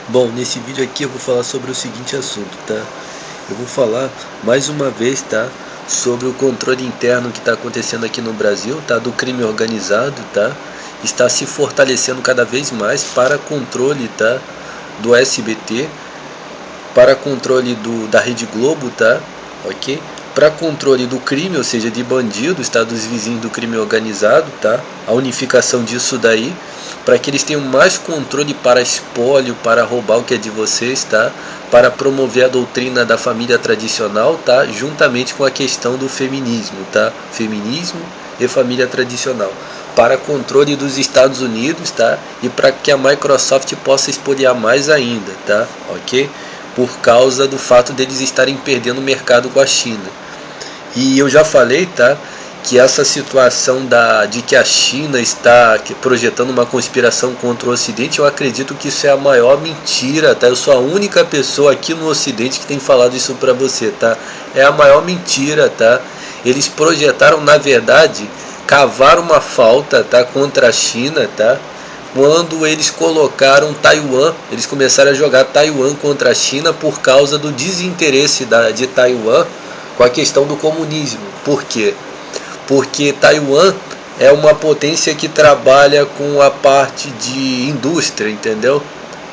Bom, nesse vídeo aqui eu vou falar sobre o seguinte assunto, tá? Eu vou falar mais uma vez, tá? Sobre o controle interno que está acontecendo aqui no Brasil, tá? Do crime organizado, tá? Está se fortalecendo cada vez mais para controle, tá? Do SBT, para controle da Rede Globo, tá? Ok? Para controle do crime, ou seja, de bandidos, tá? Dos vizinhos do crime organizado, tá? A unificação disso daí, para que eles tenham mais controle para espólio, para roubar o que é de vocês, tá? Para promover a doutrina da família tradicional, tá? Juntamente com a questão do feminismo, tá? Feminismo e família tradicional. Para controle dos Estados Unidos, tá? E para que a Microsoft possa espoliar mais ainda, tá? Ok? Por causa do fato deles estarem perdendo o mercado com a China. E eu já falei, tá? Que essa situação de que a China está projetando uma conspiração contra o Ocidente, eu acredito que isso é a maior mentira, tá? Eu sou a única pessoa aqui no Ocidente que tem falado isso pra você, tá? É a maior mentira, tá? Eles projetaram, na verdade, cavar uma falta, tá? Contra a China, tá? Quando eles colocaram Taiwan, eles começaram a jogar Taiwan contra a China por causa do desinteresse de Taiwan com a questão do comunismo. Por quê? Porque Taiwan é uma potência que trabalha com a parte de indústria, entendeu?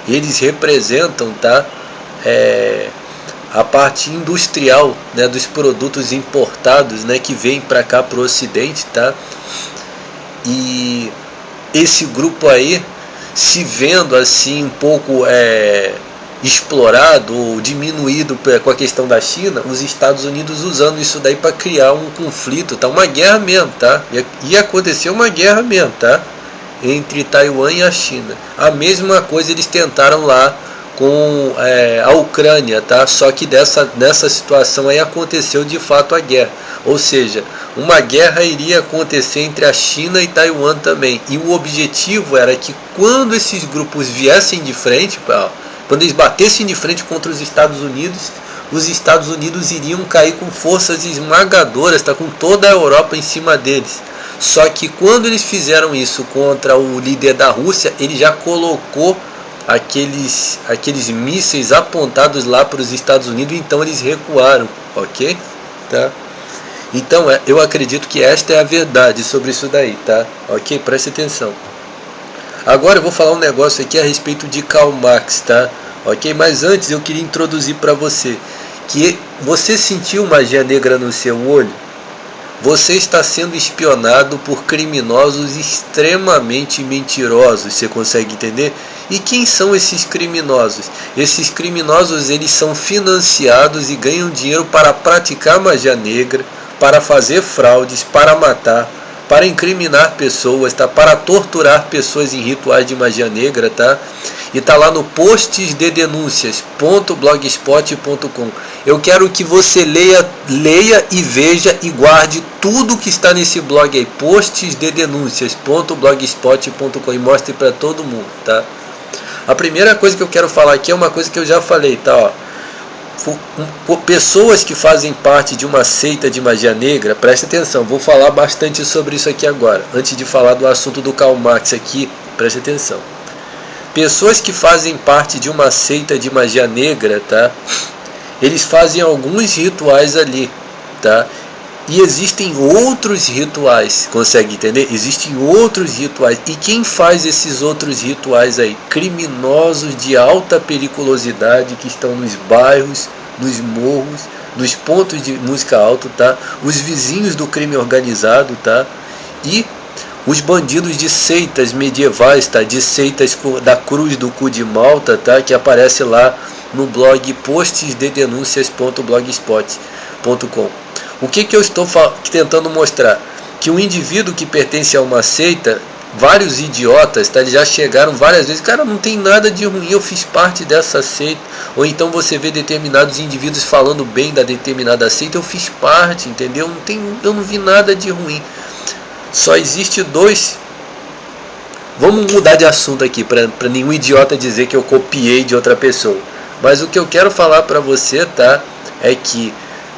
Eles representam, tá? A parte industrial, né, dos produtos importados, né, que vêm para cá para o Ocidente, tá? E esse grupo aí, se vendo assim um pouco explorado ou diminuído com a questão da China, os Estados Unidos usando isso daí para criar um conflito, tá? Uma guerra mesmo, tá? Ia acontecer uma guerra mesmo, tá? Entre Taiwan e a China. A mesma coisa eles tentaram lá com a Ucrânia, tá? Só que nessa situação aí aconteceu de fato a guerra. Ou seja, uma guerra iria acontecer entre a China e Taiwan também. E o objetivo era que quando esses grupos viessem de frente, quando eles batessem de frente contra os Estados Unidos iriam cair com forças esmagadoras, tá? Com toda a Europa em cima deles. Só que quando eles fizeram isso contra o líder da Rússia, ele já colocou aqueles mísseis apontados lá para os Estados Unidos, então eles recuaram, ok? Tá? Então eu acredito que esta é a verdade sobre isso daí, tá? Ok? Preste atenção. Agora eu vou falar um negócio aqui a respeito de Karl Marx, tá? Ok? Mas antes eu queria introduzir para você que você sentiu magia negra no seu olho? Você está sendo espionado por criminosos extremamente mentirosos, você consegue entender? E quem são esses criminosos? Esses criminosos, eles são financiados e ganham dinheiro para praticar magia negra, para fazer fraudes, para matar, para incriminar pessoas, tá? Para torturar pessoas em rituais de magia negra, tá? E tá lá no postesdedenuncias.blogspot.com. Eu quero que você leia e veja e guarde tudo que está nesse blog aí, postesdedenuncias.blogspot.com, e mostre para todo mundo, tá? A primeira coisa que eu quero falar aqui é uma coisa que eu já falei, tá? Ó. Pessoas que fazem parte de uma seita de magia negra, preste atenção, vou falar bastante sobre isso aqui agora, antes de falar do assunto do Karl Marx aqui, preste atenção. Pessoas que fazem parte de uma seita de magia negra, tá? Eles fazem alguns rituais ali, tá? E existem outros rituais, consegue entender? Existem outros rituais. E quem faz esses outros rituais aí? Criminosos de alta periculosidade que estão nos bairros, nos morros, nos pontos de música alta, tá? Os vizinhos do crime organizado, tá? E os bandidos de seitas medievais, tá? De seitas da Cruz do Cu de Malta, tá? Que aparece lá no blog postesdedenuncias.blogspot.com. O que eu estou tentando mostrar? Que um indivíduo que pertence a uma seita, vários idiotas, tá? Eles já chegaram várias vezes, cara, não tem nada de ruim, eu fiz parte dessa seita. Ou então você vê determinados indivíduos falando bem da determinada seita, eu fiz parte, entendeu? Eu não vi nada de ruim. Só existe dois. Vamos mudar de assunto aqui, para nenhum idiota dizer que eu copiei de outra pessoa. Mas o que eu quero falar para você, tá? É que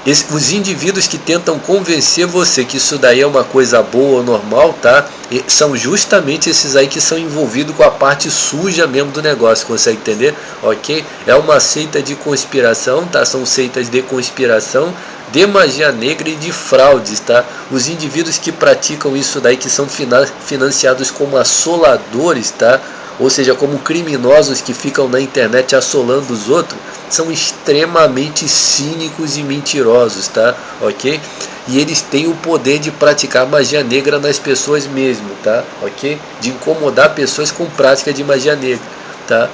os indivíduos que tentam convencer você que isso daí é uma coisa boa, normal, tá? São justamente esses aí que são envolvidos com a parte suja mesmo do negócio, consegue entender? Ok? É uma seita de conspiração, tá? São seitas de conspiração, de magia negra e de fraudes, tá? Os indivíduos que praticam isso daí, que são financiados como assoladores, tá? Ou seja, como criminosos que ficam na internet assolando os outros, são extremamente cínicos e mentirosos, tá? Ok? E eles têm o poder de praticar magia negra nas pessoas mesmo, tá? Ok? De incomodar pessoas com prática de magia negra, tá?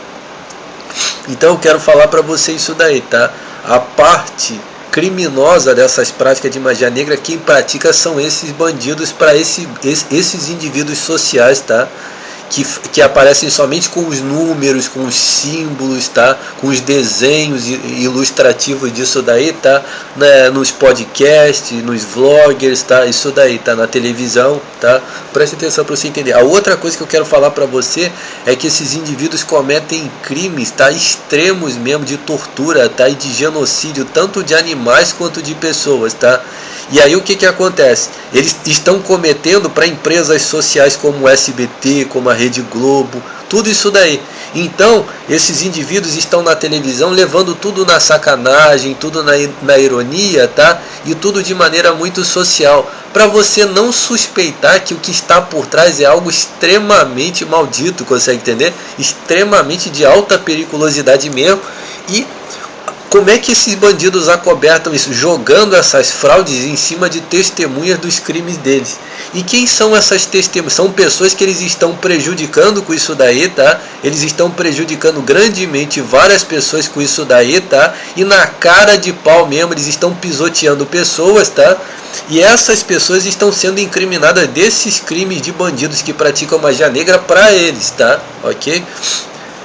Então eu quero falar para você isso daí, tá? A parte criminosa dessas práticas de magia negra, quem pratica são esses bandidos, para esses indivíduos sociais, tá? Que aparecem somente com os números, com os símbolos, tá? Com os desenhos ilustrativos disso daí, tá? Nos podcasts, nos vloggers, tá? Isso daí, tá? Na televisão, tá? Preste atenção para você entender. A outra coisa que eu quero falar para você é que esses indivíduos cometem crimes, tá? Extremos mesmo, de tortura, tá? E de genocídio, tanto de animais quanto de pessoas, tá? E aí o que acontece? Eles estão cometendo para empresas sociais como o SBT, como a Rede Globo, tudo isso daí. Então, esses indivíduos estão na televisão levando tudo na sacanagem, tudo na ironia, tá? E tudo de maneira muito social, para você não suspeitar que o que está por trás é algo extremamente maldito, consegue entender? Extremamente de alta periculosidade mesmo. E como é que esses bandidos acobertam isso? Jogando essas fraudes em cima de testemunhas dos crimes deles. E quem são essas testemunhas? São pessoas que eles estão prejudicando com isso daí, tá? Eles estão prejudicando grandemente várias pessoas com isso daí, tá? E na cara de pau mesmo, eles estão pisoteando pessoas, tá? E essas pessoas estão sendo incriminadas desses crimes de bandidos que praticam magia negra para eles, tá? Ok?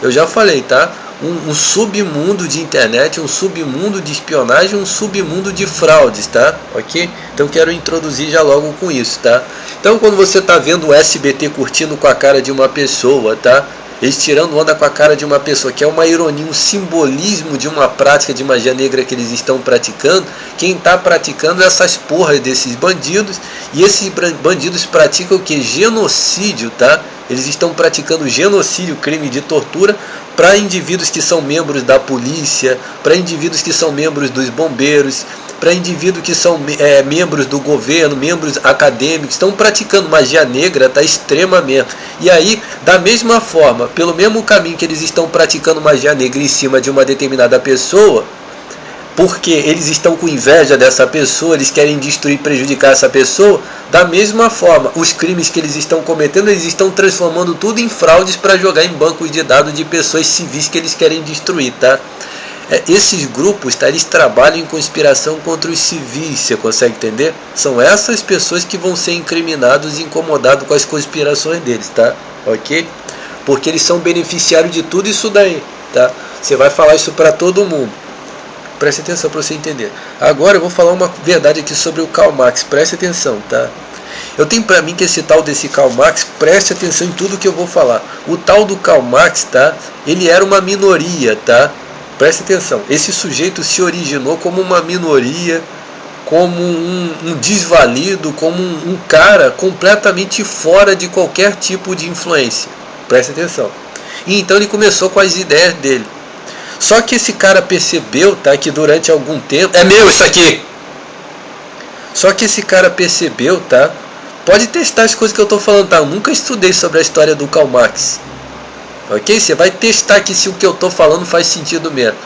Eu já falei, tá? Um submundo de internet, um submundo de espionagem, um submundo de fraudes, tá? Ok? Então quero introduzir já logo com isso, tá? Então quando você tá vendo o SBT curtindo com a cara de uma pessoa, tá? Eles tirando onda com a cara de uma pessoa, que é uma ironia, um simbolismo de uma prática de magia negra que eles estão praticando. Quem está praticando essas porras desses bandidos, e esses bandidos praticam o que? Genocídio, tá? Eles estão praticando genocídio, crime de tortura, para indivíduos que são membros da polícia, para indivíduos que são membros dos bombeiros, para indivíduos que são membros do governo, membros acadêmicos, estão praticando magia negra, tá? Extremamente. E aí, da mesma forma, pelo mesmo caminho que eles estão praticando magia negra em cima de uma determinada pessoa, porque eles estão com inveja dessa pessoa, eles querem destruir, prejudicar essa pessoa, da mesma forma, os crimes que eles estão cometendo, eles estão transformando tudo em fraudes para jogar em bancos de dados de pessoas civis que eles querem destruir, tá? Esses grupos, tá, eles trabalham em conspiração contra os civis, você consegue entender? São essas pessoas que vão ser incriminados e incomodados com as conspirações deles, tá? Ok? Porque eles são beneficiários de tudo isso daí, tá? Você vai falar isso para todo mundo. Preste atenção para você entender. Agora eu vou falar uma verdade aqui sobre o Karl Marx. Preste atenção, tá? Eu tenho para mim que esse tal desse Karl Marx, preste atenção em tudo que eu vou falar. O tal do Karl Marx, tá? Ele era uma minoria, tá? Preste atenção. Esse sujeito se originou como uma minoria, como um desvalido, como um cara completamente fora de qualquer tipo de influência. Preste atenção. E então ele começou com as ideias dele. Só que esse cara percebeu, tá, que durante algum tempo... É meu isso aqui! Só que esse cara percebeu, tá? Pode testar as coisas que eu estou falando, tá? Eu nunca estudei sobre a história do Karl Marx. Ok? Você vai testar aqui se o que eu estou falando faz sentido mesmo.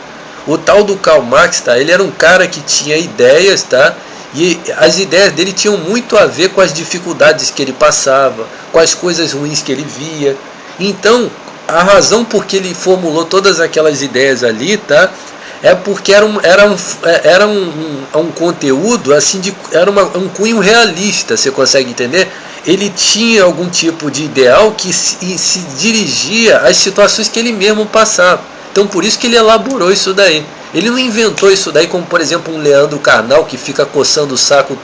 O tal do Karl Marx, tá? Ele era um cara que tinha ideias, tá? E as ideias dele tinham muito a ver com as dificuldades que ele passava, com as coisas ruins que ele via. Então, a razão por que ele formulou todas aquelas ideias ali, tá? É porque era um conteúdo assim era um cunho realista, você consegue entender? Ele tinha algum tipo de ideal que se dirigia às situações que ele mesmo passava. Então por isso que ele elaborou isso daí. Ele não inventou isso daí como, por exemplo, um Leandro Carnal que fica coçando o saco.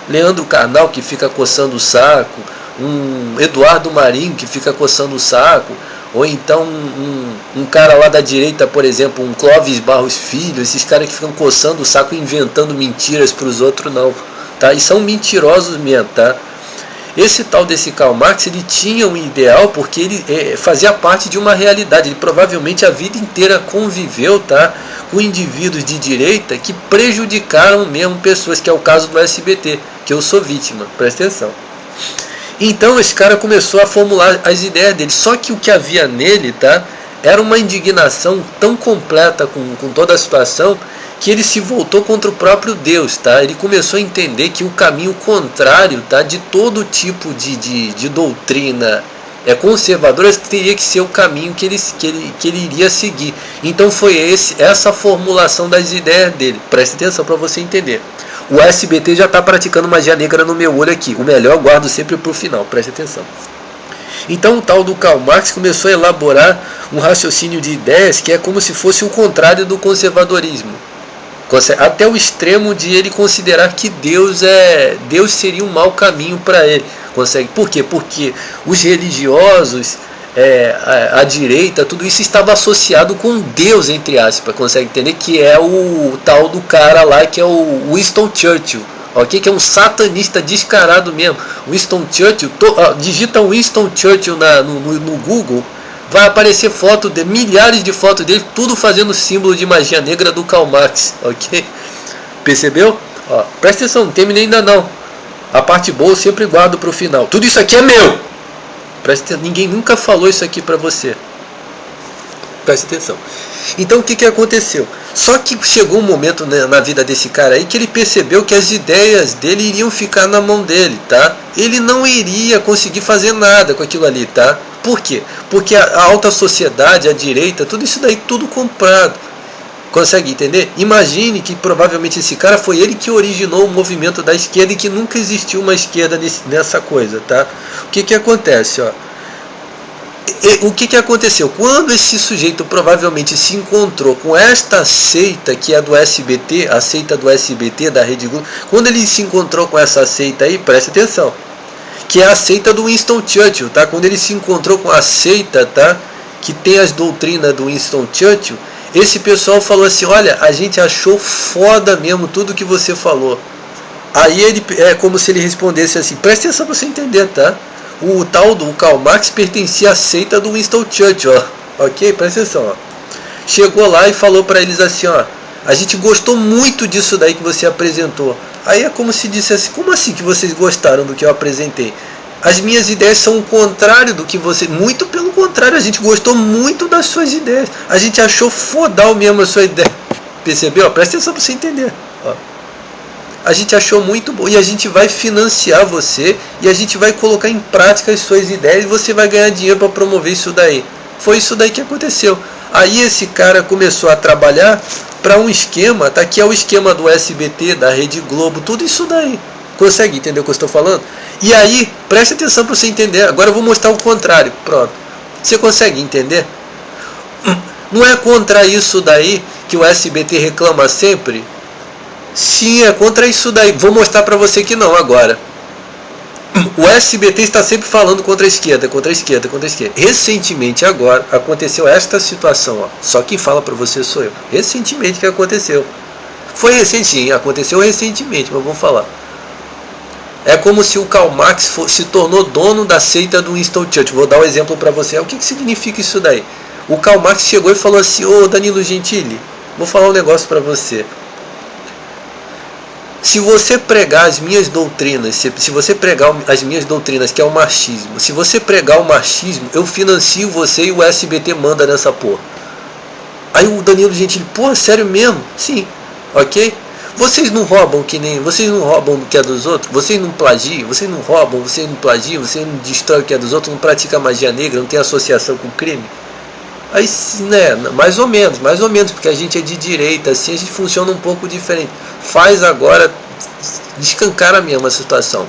Leandro Carnal que fica coçando o saco, um Eduardo Marinho que fica coçando o saco, ou então um cara lá da direita, por exemplo, um Clóvis Barros Filho, esses caras que ficam coçando o saco e inventando mentiras para os outros, não, tá? E são mentirosos mesmo, tá? Esse tal desse Karl Marx, ele tinha um ideal porque ele fazia parte de uma realidade. Ele provavelmente a vida inteira conviveu, tá, com indivíduos de direita que prejudicaram mesmo pessoas, que é o caso do SBT, que eu sou vítima, presta atenção. Então esse cara começou a formular as ideias dele, só que o que havia nele, tá, era uma indignação tão completa com toda a situação, que ele se voltou contra o próprio Deus, tá? Ele começou a entender que o caminho contrário, tá, de todo tipo de doutrina conservadora teria que ser o caminho que ele iria seguir. Então foi essa formulação das ideias dele. Preste atenção para você entender. O SBT já está praticando magia negra no meu olho aqui. O melhor eu guardo sempre para o final, preste atenção. Então o tal do Karl Marx começou a elaborar um raciocínio de ideias que é como se fosse o contrário do conservadorismo. Até o extremo de ele considerar que Deus seria um mau caminho para ele. Por quê? Porque os religiosos, a direita, tudo isso estava associado com Deus, entre aspas, consegue entender? Que é o tal do cara lá, que é o Winston Churchill, ok? Que é um satanista descarado mesmo. Winston Churchill, digita Winston Churchill no Google, vai aparecer milhares de fotos dele, tudo fazendo símbolo de magia negra do Karl Marx, ok? Percebeu? Ó, presta atenção, não terminei ainda não. A parte boa eu sempre guardo para o final. Tudo isso aqui é meu! Presta atenção, ninguém nunca falou isso aqui para você. Presta atenção. Então o que aconteceu? Só que chegou um momento, né, na vida desse cara aí, que ele percebeu que as ideias dele iriam ficar na mão dele, tá? Ele não iria conseguir fazer nada com aquilo ali, tá? Por quê? Porque a alta sociedade, a direita, tudo isso daí, tudo comprado. Consegue entender? Imagine que provavelmente esse cara foi ele que originou o movimento da esquerda e que nunca existiu uma esquerda nessa coisa, tá? O que acontece, ó? O que aconteceu? Quando esse sujeito provavelmente se encontrou com esta seita que é do SBT, a seita do SBT, da Rede Globo, quando ele se encontrou com essa seita aí, preste atenção, que é a seita do Winston Churchill, tá? Quando ele se encontrou com a seita, tá, que tem as doutrinas do Winston Churchill, esse pessoal falou assim: olha, a gente achou foda mesmo tudo que você falou. Aí ele, é como se ele respondesse assim, presta atenção para você entender, tá? O tal do Karl Marx pertencia à seita do Winston Churchill, ó. Ok? Presta atenção, ó. Chegou lá e falou para eles assim, ó: a gente gostou muito disso daí que você apresentou. Aí é como se dissesse: como assim que vocês gostaram do que eu apresentei? As minhas ideias são o contrário do que você... Muito pelo contrário, a gente gostou muito das suas ideias. A gente achou fodal mesmo a sua ideia. Percebeu? Presta atenção para você entender, ó. A gente achou muito bom e a gente vai financiar você e a gente vai colocar em prática as suas ideias e você vai ganhar dinheiro para promover isso daí. Foi isso daí que aconteceu. Aí esse cara começou a trabalhar para um esquema, tá? Que é o esquema do SBT, da Rede Globo, tudo isso daí. Consegue entender o que eu estou falando? E aí, preste atenção para você entender. Agora eu vou mostrar o contrário. Pronto. Você consegue entender? Não é contra isso daí que o SBT reclama sempre? Sim, é contra isso daí. Vou mostrar para você que não agora. O SBT está sempre falando contra a esquerda, contra a esquerda, contra a esquerda. Recentemente agora aconteceu esta situação, ó. Só quem fala para você sou eu. Recentemente que aconteceu. Foi recente, sim, aconteceu recentemente, mas vou falar. É como se o Karl Marx se tornou dono da seita do Winston Churchill. Vou dar um exemplo para você. O que significa isso daí? O Karl Marx chegou e falou assim: ô Danilo Gentili, vou falar um negócio para você. Se você pregar as minhas doutrinas, se você pregar as minhas doutrinas, que é o marxismo, se você pregar o marxismo, eu financio você e o SBT manda nessa porra. Aí o Danilo Gentili: pô, sério mesmo? Sim, ok? Vocês não roubam vocês não roubam o que é dos outros? Vocês não plagiam? Vocês não roubam? Vocês não plagiam? Vocês não destroem o que é dos outros? Não praticam magia negra? Não tem associação com crime? Aí, né, mais ou menos, porque a gente é de direita, assim, a gente funciona um pouco diferente. Faz agora, descancara mesmo a situação.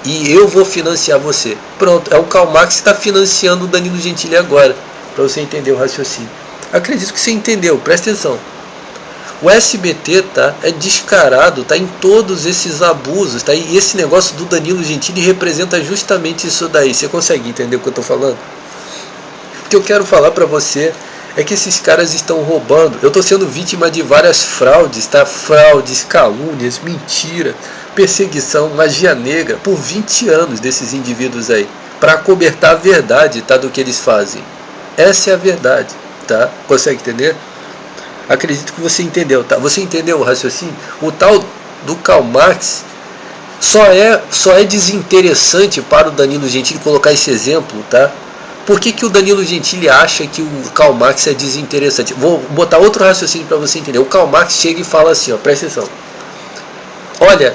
E eu vou financiar você. Pronto, é o Karl Marx que está financiando o Danilo Gentili agora, para você entender o raciocínio. Acredito que você entendeu, presta atenção. O SBT, tá, é descarado, tá, em todos esses abusos, tá, e esse negócio do Danilo Gentili representa justamente isso daí. Você consegue entender o que eu estou falando? que eu quero falar para você é que esses caras estão roubando. Eu estou sendo vítima de várias fraudes, tá? Fraudes, calúnias, mentira, perseguição, magia negra, por 20 anos desses indivíduos aí, para acobertar a verdade, tá? Do que eles fazem. Essa é a verdade, tá? Consegue entender? Acredito que você entendeu, tá? Você entendeu o raciocínio? O tal do Karl Marx só é desinteressante para o Danilo Gentili colocar esse exemplo, tá? Por que o Danilo Gentili acha que o Karl Marx é desinteressante? Vou botar outro raciocínio para você entender. O Karl Marx chega e fala assim, ó, presta atenção. Olha,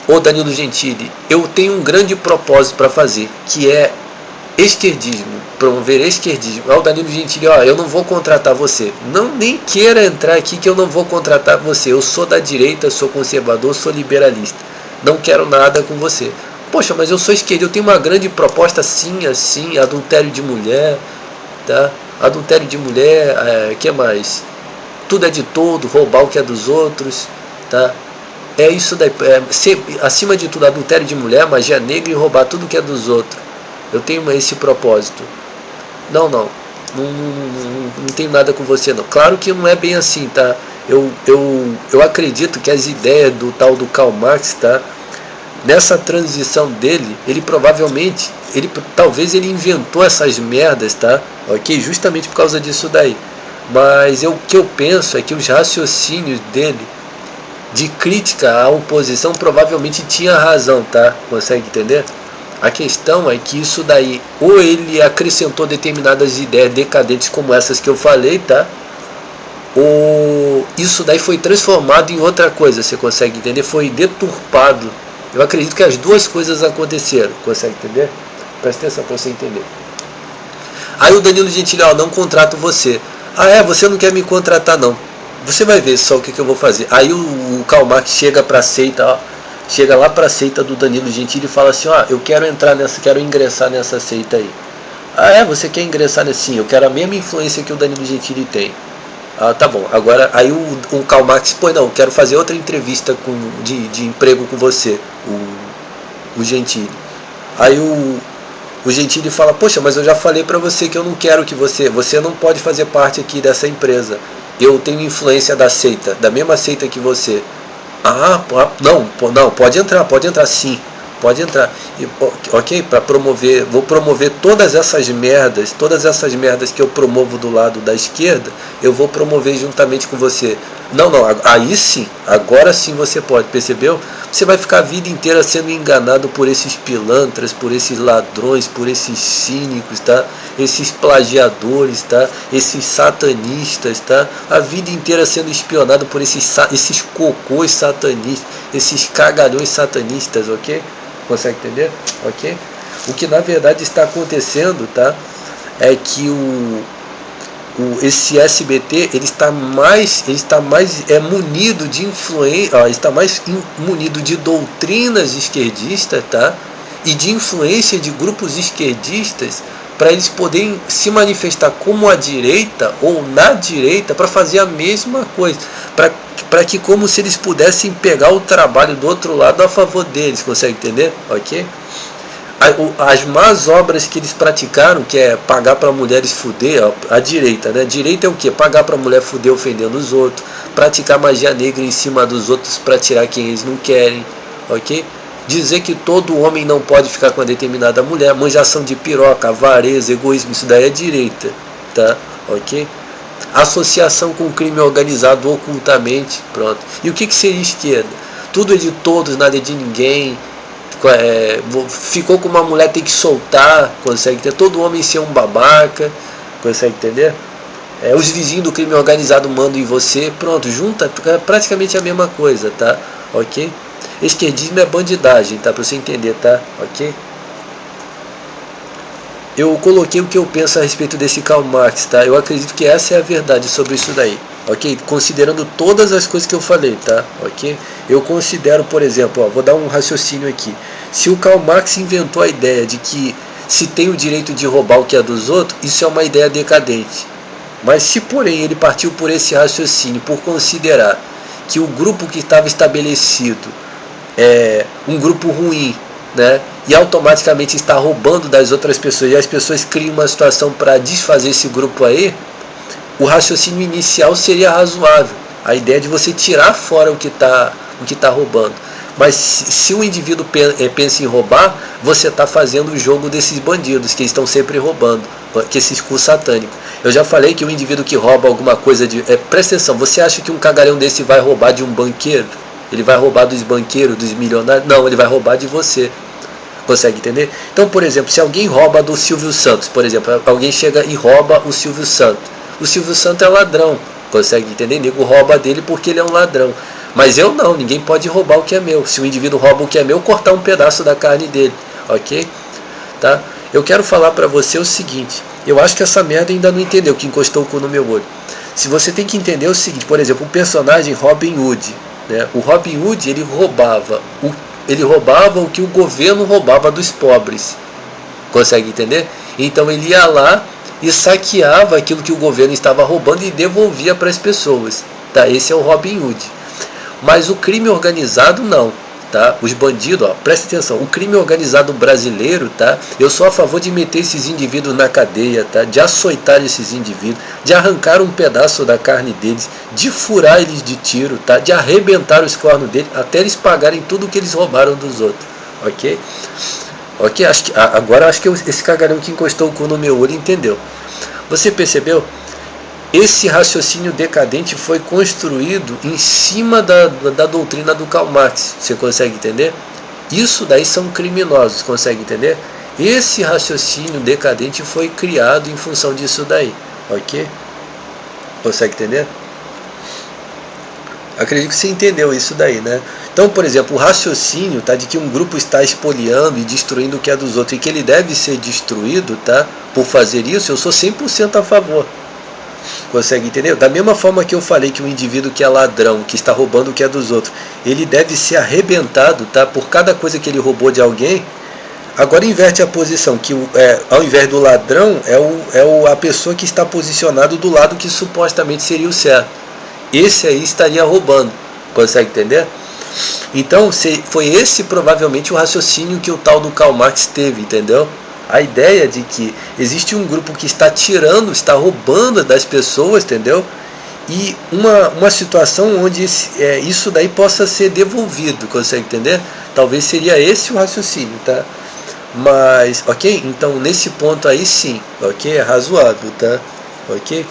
ô Danilo Gentili, eu tenho um grande propósito para fazer, que é esquerdismo, promover esquerdismo. Ó, o Danilo Gentili, ó, eu não vou contratar você. Não, nem queira entrar aqui que eu não vou contratar você. Eu sou da direita, sou conservador, sou liberalista. Não quero nada com você. Poxa, mas eu sou esquerdo, eu tenho uma grande proposta assim, adultério de mulher, tá? Adultério de mulher, que mais? Tudo é de todo, roubar o que é dos outros, tá? É isso daí, acima de tudo, adultério de mulher, magia negra e roubar tudo que é dos outros. Eu tenho esse propósito. Não tenho nada com você não. Claro que não é bem assim, tá? Eu acredito que as ideias do tal do Karl Marx, tá? Nessa transição dele, talvez ele inventou essas merdas, tá? Ok? Justamente por causa disso daí. Mas o que eu penso é que os raciocínios dele de crítica à oposição provavelmente tinha razão, tá? Consegue entender? A questão é que isso daí, ou ele acrescentou determinadas ideias decadentes como essas que eu falei, tá? Ou isso daí foi transformado em outra coisa, você consegue entender? Foi deturpado. Eu acredito que as duas coisas aconteceram, consegue entender? Presta atenção para você entender. Aí o Danilo Gentili, ó, não contrato você. Ah, você não quer me contratar não. Você vai ver só o que eu vou fazer. Aí o Karl Marx chega para a seita, ó, chega lá para a seita do Danilo Gentili e fala assim, ó, eu quero ingressar nessa seita aí. Ah, você quer ingressar nessa? Sim, eu quero a mesma influência que o Danilo Gentili tem. Ah, tá bom. Agora, aí o Karl Marx, eu quero fazer outra entrevista de emprego com você, o Gentili. Aí o Gentili fala, poxa, mas eu já falei pra você que eu não quero que você não pode fazer parte aqui dessa empresa. Eu tenho influência da seita, da mesma seita que você. Não, pode entrar sim. Pode entrar. Ok? Vou promover todas essas merdas que eu promovo do lado da esquerda, eu vou promover juntamente com você. Não, aí sim, agora sim você pode, percebeu? Você vai ficar a vida inteira sendo enganado por esses pilantras, por esses ladrões, por esses cínicos, tá? Esses plagiadores, tá? Esses satanistas, tá? A vida inteira sendo espionado por esses cocôs satanistas, esses cagalhões satanistas, ok? Consegue entender? Ok? O que na verdade está acontecendo, tá? É que esse SBT ele está mais munido de influência, está mais munido de doutrinas esquerdistas, tá? E de influência de grupos esquerdistas para eles poderem se manifestar como a direita ou na direita para fazer a mesma coisa, para que como se eles pudessem pegar o trabalho do outro lado a favor deles, consegue entender? Ok? As más obras que eles praticaram, que é pagar para mulheres fuder, a direita, né? Direita é o que? Pagar para mulher fuder ofendendo os outros, praticar magia negra em cima dos outros para tirar quem eles não querem, ok? Dizer que todo homem não pode ficar com uma determinada mulher, manjação de piroca, avareza, egoísmo, isso daí é direita, tá? Ok? Associação com o crime organizado ocultamente, pronto. E o que seria esquerda? Tudo é de todos, nada é de ninguém. Ficou com uma mulher, tem que soltar, consegue ter todo homem ser um babaca, consegue entender? Os vizinhos do crime organizado mandam em você, pronto, junta, é praticamente a mesma coisa, tá? Ok? Esquerdismo é bandidagem, tá? Pra você entender, tá? Ok? Eu coloquei o que eu penso a respeito desse Karl Marx, tá? Eu acredito que essa é a verdade sobre isso daí, ok? Considerando todas as coisas que eu falei, tá? Ok? Eu considero, por exemplo, vou dar um raciocínio aqui. Se o Karl Marx inventou a ideia de que se tem o direito de roubar o que é dos outros, isso é uma ideia decadente. Mas se, porém, ele partiu por esse raciocínio, por considerar que o grupo que estava estabelecido é um grupo ruim, né, e automaticamente está roubando das outras pessoas, e as pessoas criam uma situação para desfazer esse grupo aí, o raciocínio inicial seria razoável. A ideia de você tirar fora o que tá roubando. Mas se o indivíduo pensa em roubar, você está fazendo o jogo desses bandidos que estão sempre roubando, que esses cultos satânicos. Eu já falei que o indivíduo que rouba alguma coisa presta atenção, você acha que um cagalhão desse vai roubar de um banqueiro? Ele vai roubar dos banqueiros, dos milionários? Não, ele vai roubar de você. Consegue entender? Então, por exemplo, se alguém rouba do Silvio Santos, por exemplo, alguém chega e rouba o Silvio Santos. O Silvio Santos é ladrão, consegue entender? O nego rouba dele porque ele é um ladrão. Mas eu não, ninguém pode roubar o que é meu. Se o indivíduo rouba o que é meu, cortar um pedaço da carne dele, ok? Tá? Eu quero falar para você o seguinte, eu acho que essa merda ainda não entendeu, que encostou o cu no meu olho. Se você tem que entender o seguinte, por exemplo, o personagem Robin Hood, né? O Robin Hood, ele roubava o que o governo roubava dos pobres, consegue entender? Então ele ia lá e saqueava aquilo que o governo estava roubando e devolvia para as pessoas, tá? Esse é o Robin Hood. Mas o crime organizado não, tá? Os bandidos, ó, presta atenção, o crime organizado brasileiro, tá? Eu sou a favor de meter esses indivíduos na cadeia, tá? De açoitar esses indivíduos, de arrancar um pedaço da carne deles, de furar eles de tiro, tá? De arrebentar os cornos deles, até eles pagarem tudo o que eles roubaram dos outros, ok? Ok, agora acho que esse cagalhão que encostou o cu no meu olho entendeu. Você percebeu? Esse raciocínio decadente foi construído em cima da doutrina do Karl Marx. Você consegue entender? Isso daí são criminosos, consegue entender? Esse raciocínio decadente foi criado em função disso daí, ok? Consegue entender? Acredito que você entendeu isso daí, né? Então, por exemplo, o raciocínio, tá, de que um grupo está espoliando e destruindo o que é dos outros e que ele deve ser destruído, tá, por fazer isso, eu sou 100% a favor. Consegue entender? Da mesma forma que eu falei que um indivíduo que é ladrão, que está roubando o que é dos outros, ele deve ser arrebentado, tá, por cada coisa que ele roubou de alguém. Agora inverte a posição, que ao invés do ladrão, a pessoa que está posicionado do lado que supostamente seria o certo. Esse aí estaria roubando. Consegue entender? Então foi esse provavelmente o raciocínio que o tal do Karl Marx teve, entendeu? A ideia de que existe um grupo que está tirando, está roubando das pessoas, entendeu? E uma situação onde isso daí possa ser devolvido, consegue entender? Talvez seria esse o raciocínio, tá? Mas, ok? Então, nesse ponto aí sim, ok? É razoável, tá? Ok?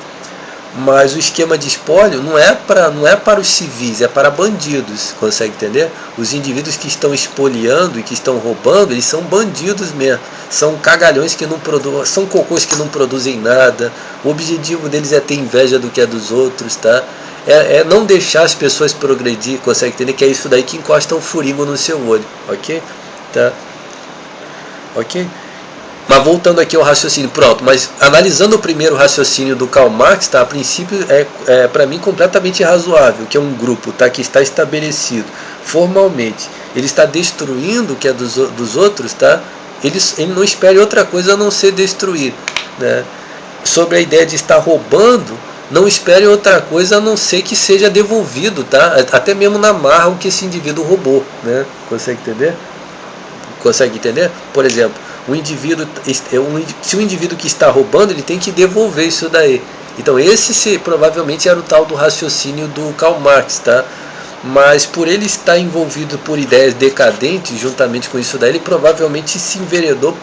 Mas o esquema de espólio não é para os civis, é para bandidos, consegue entender? Os indivíduos que estão espoliando e que estão roubando, eles são bandidos mesmo, são cagalhões que não produzem, são cocôs que não produzem nada, o objetivo deles é ter inveja do que é dos outros, tá? É não deixar as pessoas progredir, consegue entender? Que é isso daí que encosta um furingo no seu olho, ok? Tá? Ok? Mas voltando aqui ao raciocínio, pronto, mas analisando o primeiro raciocínio do Karl Marx, tá, a princípio para mim completamente razoável, que é um grupo, tá, que está estabelecido formalmente, ele está destruindo o que é dos outros, tá, ele não espere outra coisa a não ser destruir, né? Sobre a ideia de estar roubando, não espere outra coisa a não ser que seja devolvido, tá, até mesmo na marra o que esse indivíduo roubou, né? Consegue entender? Consegue entender? Por exemplo, se o indivíduo que está roubando, ele tem que devolver isso daí. Então esse provavelmente era o tal do raciocínio do Karl Marx, tá? Mas por ele estar envolvido por ideias decadentes, juntamente com isso daí, ele provavelmente se enveredou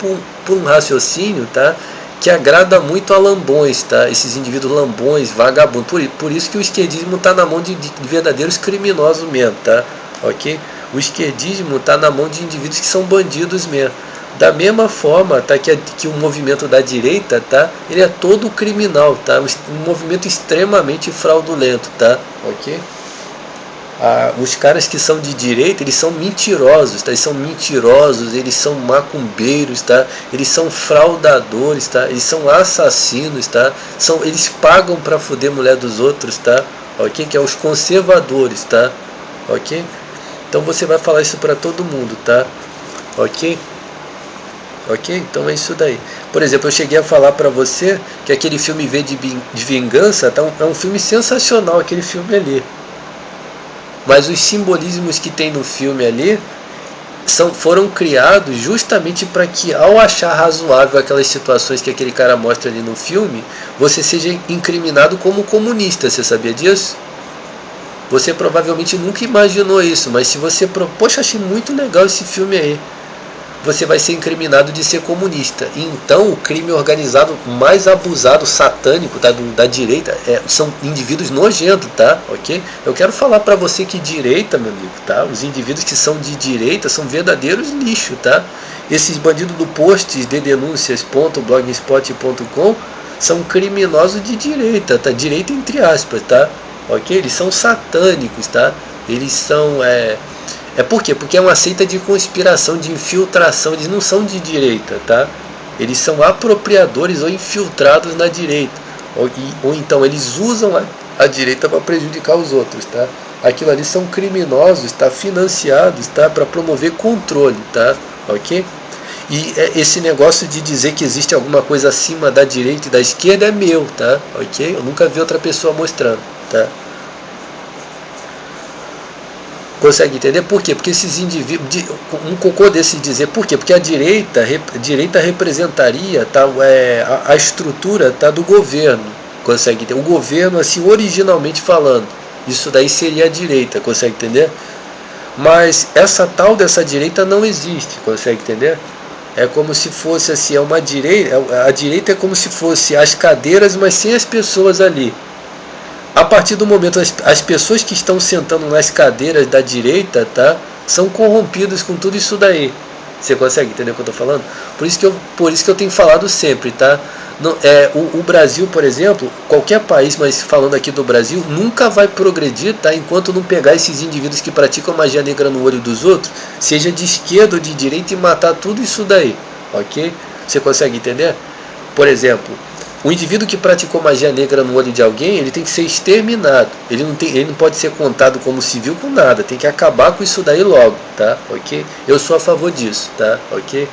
por um raciocínio, tá, que agrada muito a lambões, tá? Esses indivíduos lambões, vagabundos. Por isso que o esquerdismo está na mão de verdadeiros criminosos mesmo, tá? Ok? O esquerdismo está na mão de indivíduos que são bandidos mesmo. Da mesma forma, tá, que o movimento da direita, tá, ele é todo criminal, tá, um movimento extremamente fraudulento, tá, ok? Os caras que são de direita, eles são mentirosos, tá, eles são macumbeiros, tá, eles são fraudadores, tá, eles são assassinos, tá, eles pagam para foder mulher dos outros, tá, ok? Que é os conservadores, tá, ok? Então você vai falar isso para todo mundo, tá, ok? Ok? Então é isso daí. Por exemplo, eu cheguei a falar para você que aquele filme V de Vingança, tá, é um filme sensacional, aquele filme ali. Mas os simbolismos que tem no filme ali, foram criados justamente para que, ao achar razoável aquelas situações que aquele cara mostra ali no filme, você seja incriminado como comunista. Você sabia disso? Você provavelmente nunca imaginou isso, mas se você... Poxa, achei muito legal esse filme aí. Você vai ser incriminado de ser comunista. Então, o crime organizado mais abusado, satânico, tá, da direita, são indivíduos nojentos, tá? Ok? Eu quero falar para você que direita, meu amigo, tá? Os indivíduos que são de direita são verdadeiros lixo, tá? Esses bandidos do posts de denúncias.blogspot.com são criminosos de direita, tá? Direita entre aspas, tá? Ok? Eles são satânicos, tá? Eles são... por quê? Porque é uma seita de conspiração, de infiltração. Eles não são de direita, tá? Eles são apropriadores ou infiltrados na direita. Ou então eles usam a direita para prejudicar os outros, tá? Aquilo ali são criminosos, tá? Financiados, tá? Para promover controle, tá? Ok? E esse negócio de dizer que existe alguma coisa acima da direita e da esquerda é meu, tá? Ok? Eu nunca vi outra pessoa mostrando, tá? Consegue entender por quê? Porque esses indivíduos, um cocô desse dizer por quê? Porque a direita representaria, tá, a estrutura, tá, do governo. Consegue entender? O governo, assim, originalmente falando, isso daí seria a direita, consegue entender? Mas essa tal dessa direita não existe, consegue entender? É como se fosse assim, a direita é como se fosse as cadeiras, mas sem as pessoas ali. A partir do momento as pessoas que estão sentando nas cadeiras da direita, tá, são corrompidas com tudo isso daí. Você consegue entender o que eu estou falando? Por isso que eu tenho falado sempre, tá? O Brasil, por exemplo, qualquer país, mas falando aqui do Brasil, nunca vai progredir, tá, enquanto não pegar esses indivíduos que praticam magia negra no olho dos outros, seja de esquerda ou de direita, e matar tudo isso daí, ok? Você consegue entender? Por exemplo, o indivíduo que praticou magia negra no olho de alguém, ele tem que ser exterminado. Ele não pode ser contado como civil com nada. Tem que acabar com isso daí logo, tá? Ok? Eu sou a favor disso, tá? Ok?